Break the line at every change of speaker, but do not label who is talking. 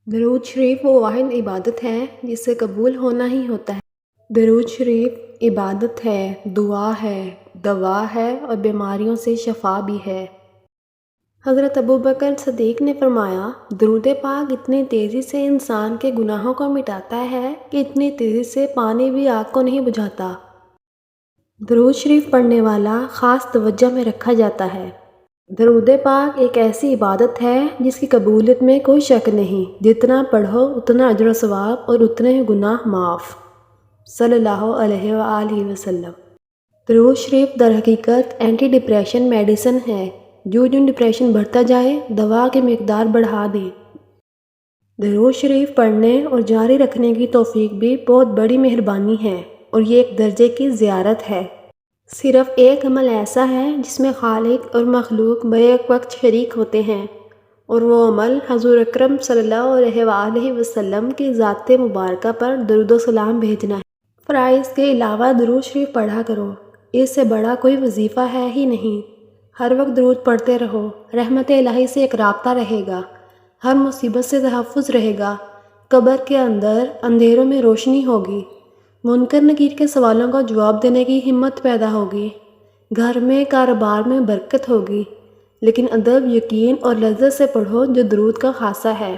درود شریف وہ واحد عبادت ہے جس سے قبول ہونا ہی ہوتا ہے۔ درود شریف عبادت ہے، دعا ہے، دوا ہے اور بیماریوں سے شفا بھی ہے۔ حضرت ابوبکر صدیق نے فرمایا، درود پاک اتنی تیزی سے انسان کے گناہوں کو مٹاتا ہے کہ اتنی تیزی سے پانی بھی آگ کو نہیں بجھاتا۔ درود شریف پڑھنے والا خاص توجہ میں رکھا جاتا ہے۔ درود پاک ایک ایسی عبادت ہے جس کی قبولیت میں کوئی شک نہیں، جتنا پڑھو اتنا اجر و ثواب اور اتنے ہی گناہ معاف۔ صلی اللہ علیہ وآلہ وسلم۔ درود شریف در حقیقت اینٹی ڈپریشن میڈیسن ہے، جو ڈپریشن بڑھتا جائے دوا کی مقدار بڑھا دے۔ درود شریف پڑھنے اور جاری رکھنے کی توفیق بھی بہت بڑی مہربانی ہے اور یہ ایک درجے کی زیارت ہے۔ صرف ایک عمل ایسا ہے جس میں خالق اور مخلوق بیک وقت شریک ہوتے ہیں، اور وہ عمل حضور اکرم صلی اللہ علیہ وآلہ وسلم کی ذات مبارکہ پر درود و سلام بھیجنا ہے۔ فرائض کے علاوہ درود شریف پڑھا کرو، اس سے بڑا کوئی وظیفہ ہے ہی نہیں۔ ہر وقت درود پڑھتے رہو، رحمت الہی سے ایک رابطہ رہے گا، ہر مصیبت سے تحفظ رہے گا، قبر کے اندر اندھیروں میں روشنی ہوگی، منکر نکیر کے سوالوں کا جواب دینے کی ہمت پیدا ہوگی، گھر میں کاروبار میں برکت ہوگی۔ لیکن ادب، یقین اور لذت سے پڑھو جو درود کا خاصہ ہے۔